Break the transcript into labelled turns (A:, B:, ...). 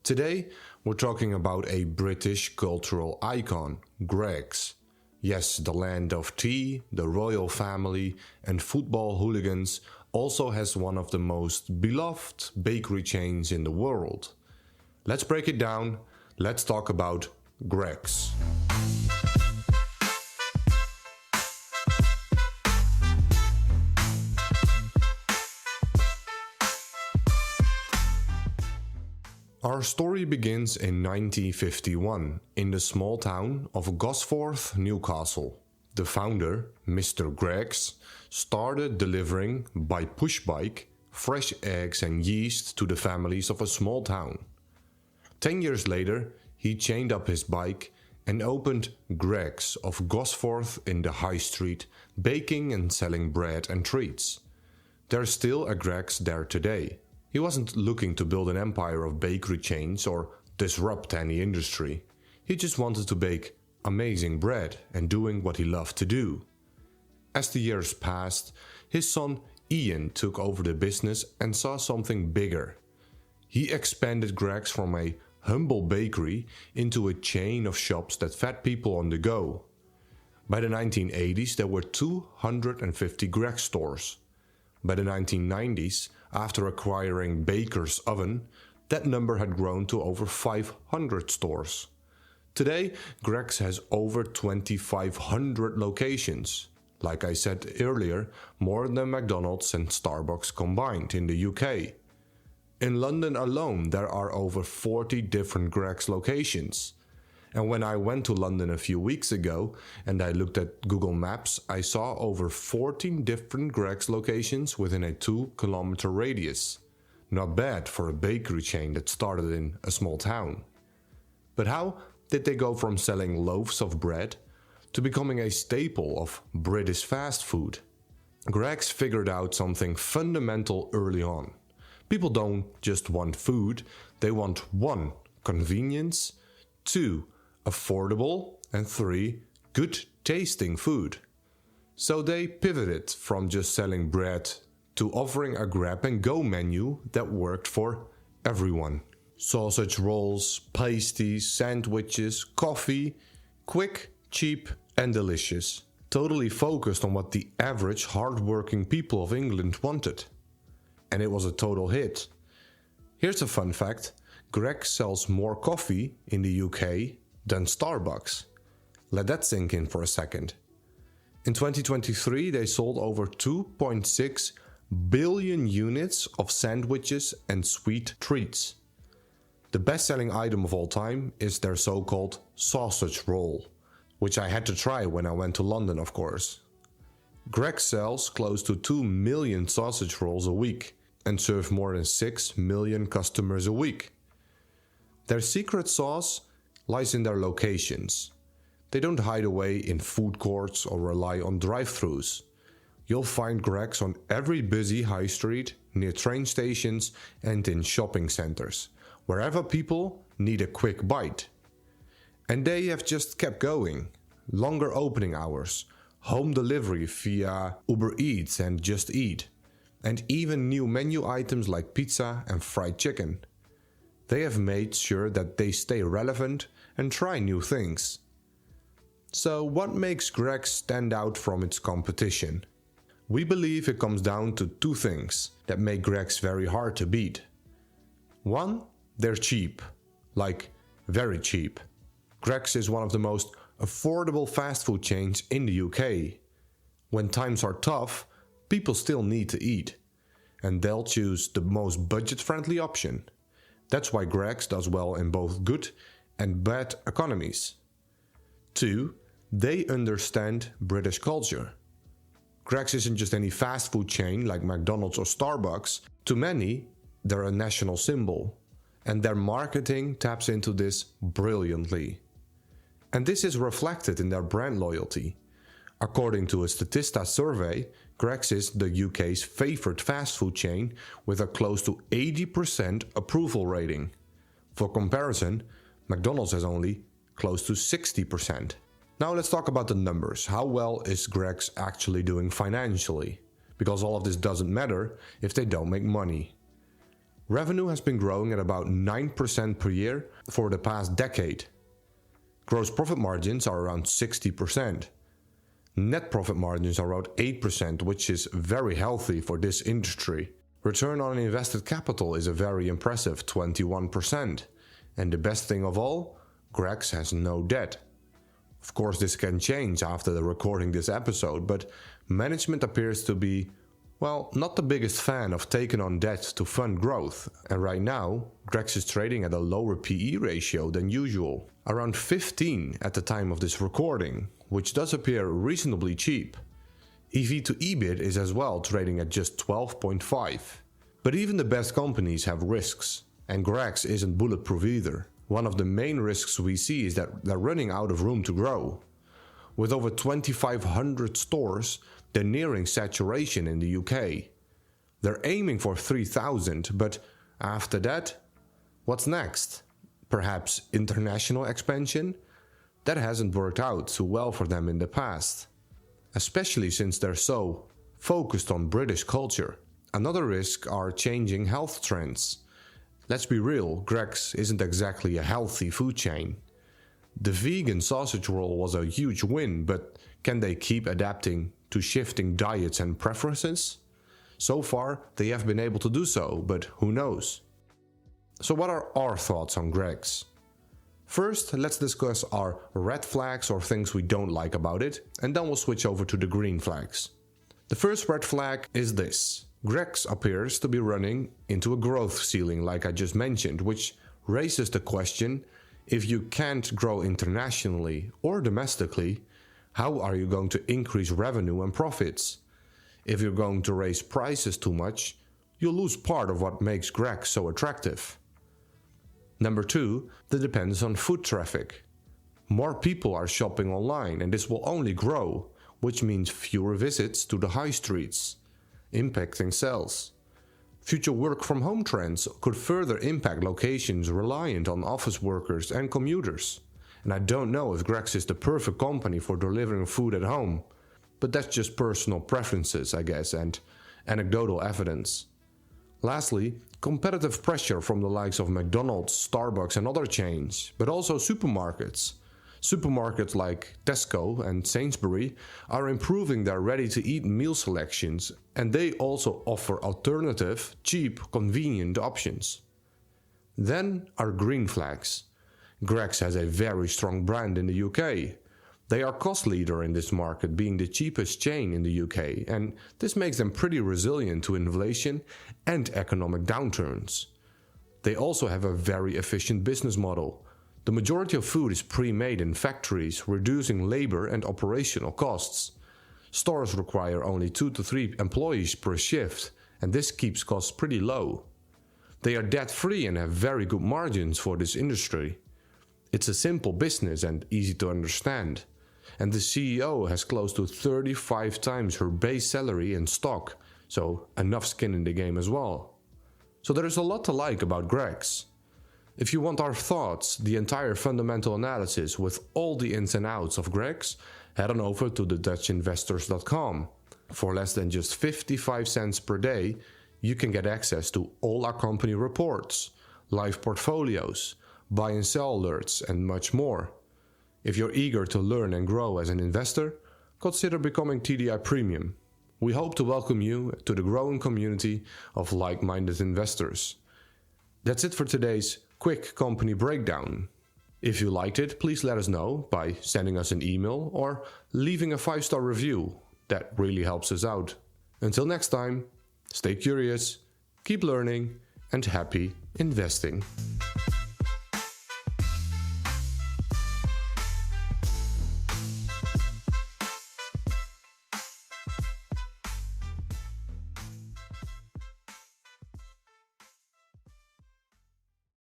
A: Today, we're talking about a British cultural icon, Greggs. Yes, the land of tea, the royal family, and football hooligans also has one of the most beloved bakery chains in the world. Let's break it down. Let's talk about Greggs. Our story begins in 1951 in the small town of Gosforth, Newcastle. The founder, Mr. Greggs, started delivering by pushbike fresh eggs and yeast to the families of a small town. 10 years later, he chained up his bike and opened Greggs of Gosforth in the high street, baking and selling bread and treats. There's still a Greggs there today. He wasn't looking to build an empire of bakery chains or disrupt any industry. He just wanted to bake amazing bread and doing what he loved to do. As the years passed, his son Ian took over the business and saw something bigger. He expanded Greggs from a humble bakery into a chain of shops that fed people on the go. By the 1980s, there were 250 Greggs stores. By the 1990s, after acquiring Baker's Oven, that number had grown to over 500 stores. Today, Greggs has over 2,500 locations. Like I said earlier, more than McDonald's and Starbucks combined in the UK. In London alone, there are over 40 different Greggs locations. And when I went to London a few weeks ago and I looked at Google Maps, I saw over 14 different Greggs locations within a 2-kilometer radius. Not bad for a bakery chain that started in a small town. But how did they go from selling loaves of bread to becoming a staple of British fast food? Greggs figured out something fundamental early on. People don't just want food, they want 1. Convenience, 2. Affordable, and 3. Good tasting food. So they pivoted from just selling bread to offering a grab-and-go menu that worked for everyone. Sausage rolls, pasties, sandwiches, coffee, quick, cheap and delicious. Totally focused on what the average hard-working people of England wanted. And it was a total hit. Here's a fun fact. Greggs sells more coffee in the UK than Starbucks. Let that sink in for a second. In 2023, they sold over 2.6 billion units of sandwiches and sweet treats. The best-selling item of all time is their so-called sausage roll, which I had to try when I went to London, of course. Greggs sells close to 2 million sausage rolls a week and serve more than 6 million customers a week. Their secret sauce lies in their locations. They don't hide away in food courts or rely on drive-thrus. You'll find Greggs on every busy high street, near train stations and in shopping centers, wherever people need a quick bite. And they have just kept going. Longer opening hours, home delivery via Uber Eats and Just Eat, and even new menu items like pizza and fried chicken. They have made sure that they stay relevant and try new things. So what makes Greggs stand out from its competition? We believe it comes down to 2 things that make Greggs very hard to beat. 1, they're cheap. Like, very cheap. Greggs is one of the most affordable fast food chains in the UK. When times are tough, people still need to eat. And they'll choose the most budget-friendly option. That's why Greggs does well in both good and bad economies. 2, they understand British culture. Greggs isn't just any fast food chain like McDonald's or Starbucks. To many, they're a national symbol. And their marketing taps into this brilliantly. And this is reflected in their brand loyalty. According to a Statista survey, Greggs is the UK's favorite fast food chain with a close to 80% approval rating. For comparison, McDonald's has only close to 60%. Now let's talk about the numbers. How well is Greggs actually doing financially? Because all of this doesn't matter if they don't make money. Revenue has been growing at about 9% per year for the past decade. Gross profit margins are around 60%. Net profit margins are around 8%, which is very healthy for this industry. Return on invested capital is a very impressive 21%. And the best thing of all, Greggs has no debt. Of course, this can change after the recording this episode, but management appears to be, well, not the biggest fan of taking on debt to fund growth. And right now, Greggs is trading at a lower PE ratio than usual, around 15 at the time of this recording, which does appear reasonably cheap. EV to EBIT is as well trading at just 12.5. But even the best companies have risks, and Greggs isn't bulletproof either. One of the main risks we see is that they're running out of room to grow. With over 2,500 stores, they're nearing saturation in the UK. They're aiming for 3,000, but after that, what's next? Perhaps international expansion? That hasn't worked out too well for them in the past, especially since they're so focused on British culture. Another risk are changing health trends. Let's be real, Greggs isn't exactly a healthy food chain. The vegan sausage roll was a huge win, but can they keep adapting to shifting diets and preferences? So far, they have been able to do so, but who knows? So what are our thoughts on Greggs? First, let's discuss our red flags or things we don't like about it, and then we'll switch over to the green flags. The first red flag is this. Greggs appears to be running into a growth ceiling like I just mentioned, which raises the question, if you can't grow internationally or domestically, how are you going to increase revenue and profits? If you're going to raise prices too much, you'll lose part of what makes Greggs so attractive. Number 2, the dependence on foot traffic. More people are shopping online and this will only grow, which means fewer visits to the high streets, impacting sales. Future work from home trends could further impact locations reliant on office workers and commuters. And I don't know if Greggs is the perfect company for delivering food at home, but that's just personal preferences, I guess, and anecdotal evidence. Lastly, competitive pressure from the likes of McDonald's, Starbucks and other chains, but also supermarkets. Supermarkets like Tesco and Sainsbury are improving their ready-to-eat meal selections, and they also offer alternative, cheap, convenient options. Then are green flags. Greggs has a very strong brand in the UK. They are cost leader in this market, being the cheapest chain in the UK, and this makes them pretty resilient to inflation and economic downturns. They also have a very efficient business model. The majority of food is pre-made in factories, reducing labor and operational costs. Stores require only 2 to 3 employees per shift, and this keeps costs pretty low. They are debt-free and have very good margins for this industry. It's a simple business and easy to understand. And the CEO has close to 35 times her base salary in stock, so enough skin in the game as well. So there is a lot to like about Greggs. If you want our thoughts, the entire fundamental analysis with all the ins and outs of Greggs, head on over to thedutchinvestors.com. For less than just 55 cents per day, you can get access to all our company reports, live portfolios, buy and sell alerts, and much more. If you're eager to learn and grow as an investor, consider becoming TDI Premium. We hope to welcome you to the growing community of like-minded investors. That's it for today's quick company breakdown. If you liked it, please let us know by sending us an email or leaving a 5-star review. That really helps us out. Until next time, stay curious, keep learning, and happy investing.